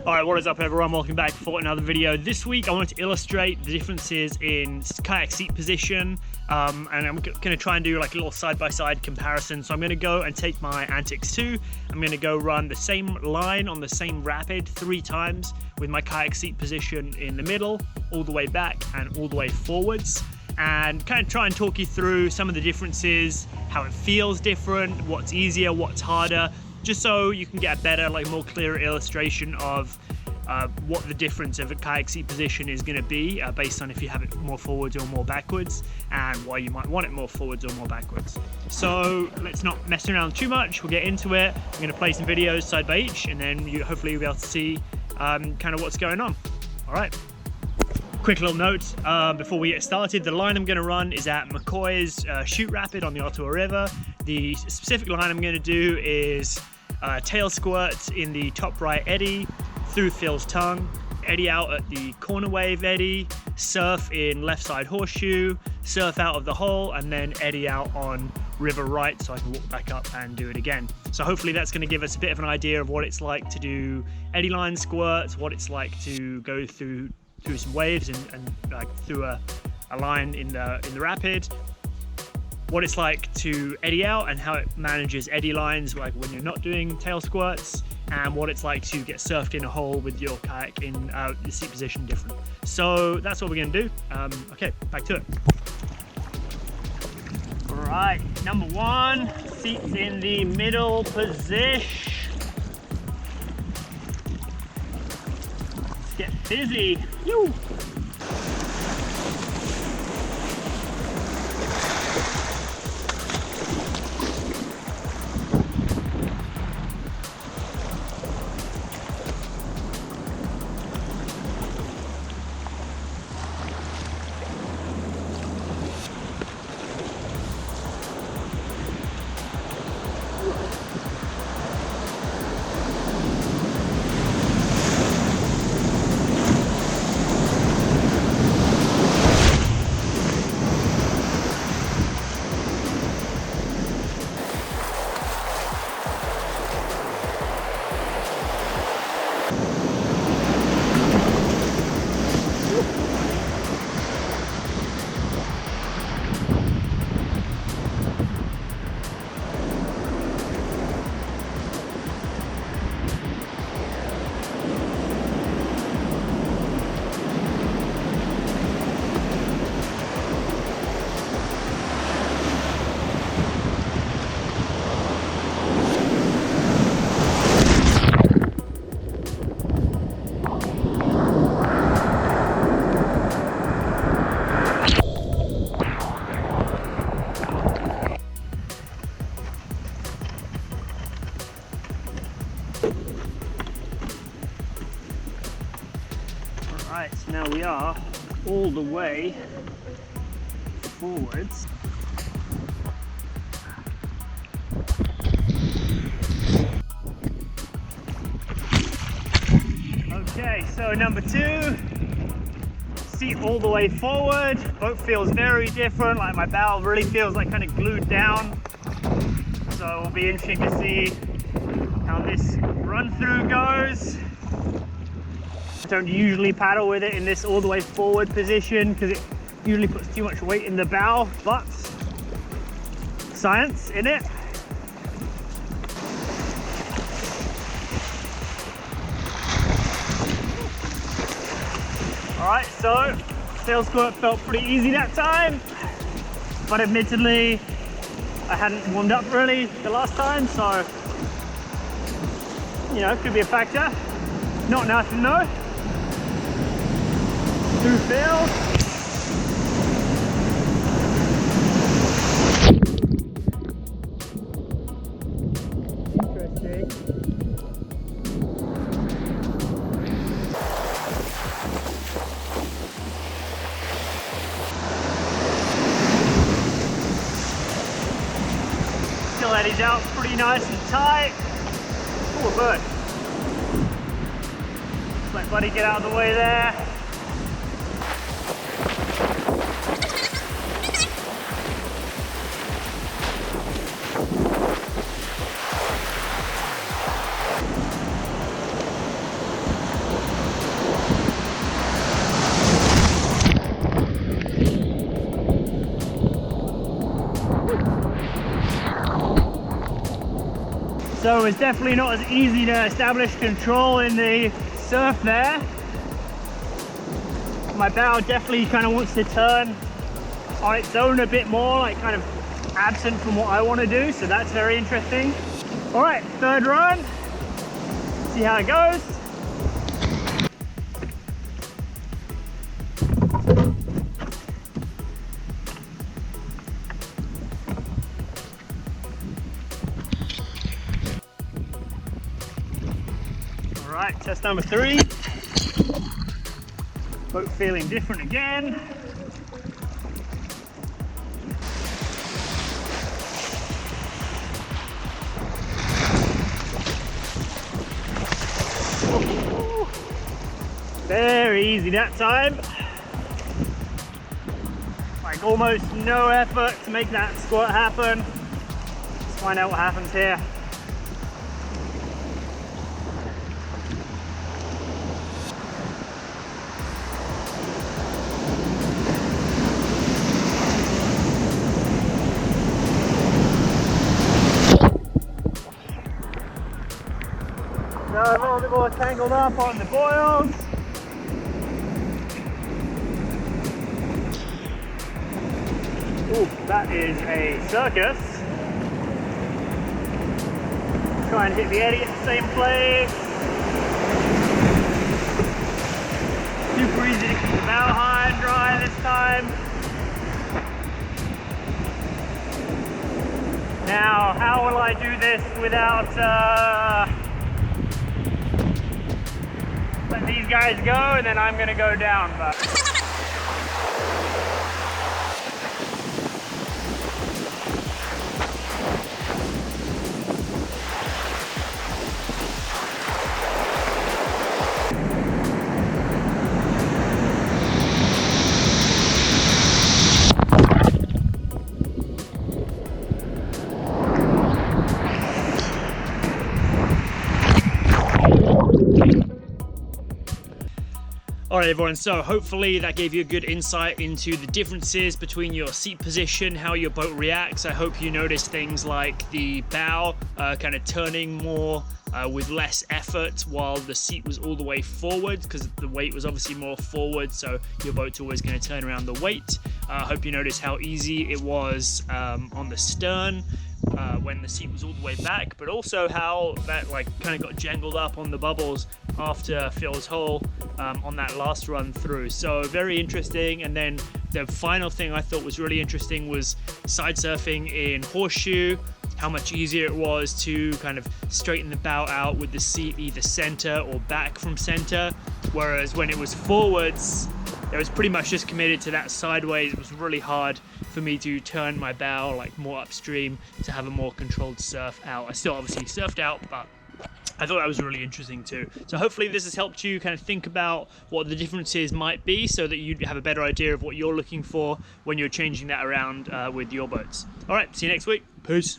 Alright, what is up everyone? Welcome back for another video. This week I want to illustrate the differences in kayak seat position, and I'm going to try and do like a little side-by-side comparison. So I'm going to go and take my Antics 2. I'm going to go run the same line on the same rapid 3 times with my kayak seat position in the middle, all the way back and all the way forwards, and kind of try and talk you through some of the differences, how it feels different, what's easier, what's harder, just so you can get a better, like more clear illustration of what the difference of a kayak seat position is going to be based on if you have it more forwards or more backwards, and why you might want it more forwards or more backwards. So let's not mess around too much, we'll get into it. I'm going to play some videos side by each, and then hopefully you'll be able to see kind of what's going on. All right. Quick little note before we get started, the line I'm going to run is at McCoy's Shoot Rapid on the Ottawa River. The specific line I'm going to do is tail squirt in the top right eddy through Phil's tongue, eddy out at the corner wave eddy, surf in left side horseshoe, surf out of the hole, and then eddy out on river right so I can walk back up and do it again. So hopefully that's going to give us a bit of an idea of what it's like to do eddy line squirts, what it's like to go through some waves and like through a line in the rapid, what it's like to eddy out and how it manages eddy lines like when you're not doing tail squirts, and what it's like to get surfed in a hole with your kayak in the seat position different. So that's what we're going to do. Okay, back to it. All right, number 1, seats in the middle position. Let's get busy. Woo! Alright, so now we are all the way forwards. Okay, so number 2, seat all the way forward. Boat feels very different, like my bow really feels like kind of glued down. So it'll be interesting to see how this run through goes. I don't usually paddle with it in this all the way forward position because it usually puts too much weight in the bow, but science in it. Alright, so tail squirt felt pretty easy that time, but admittedly I hadn't warmed up really the last time, so you know, it could be a factor. Not nice to know. Through Phil. Interesting. Still eddies out pretty nice and tight. Oh, a bird. Let buddy get out of the way there. So it's definitely not as easy to establish control in the surf there. My bow definitely kind of wants to turn on its own a bit more, like kind of absent from what I want to do, so that's very interesting. All right, third run, see how it goes. All right, test number 3. Boat feeling different again. Very easy that time. Like almost no effort to make that squat happen. Let's find out what happens here. So I'm a little bit more tangled up on the boils. Ooh, that is a circus. Try and hit the eddy at the same place. Super easy to keep the bow high and dry this time. Now, how will I do this without let these guys go, and then I'm gonna go down, but. Alright everyone, so hopefully that gave you a good insight into the differences between your seat position, how your boat reacts. I hope you noticed things like the bow kind of turning more with less effort while the seat was all the way forward, because the weight was obviously more forward, so your boat's always going to turn around the weight. I hope you noticed how easy it was on the stern when the seat was all the way back, but also how that like kind of got jangled up on the bubbles after Phil's hole on that last run through. So very interesting. And then the final thing I thought was really interesting was side surfing in horseshoe, how much easier it was to kind of straighten the bow out with the seat either center or back from center, whereas when it was forwards, it was pretty much just committed to that sideways. It was really hard for me to turn my bow like more upstream to have a more controlled surf out. I still obviously surfed out, but I thought that was really interesting too. So hopefully this has helped you kind of think about what the differences might be, so that you have a better idea of what you're looking for when you're changing that around with your boats. All right, see you next week. Peace.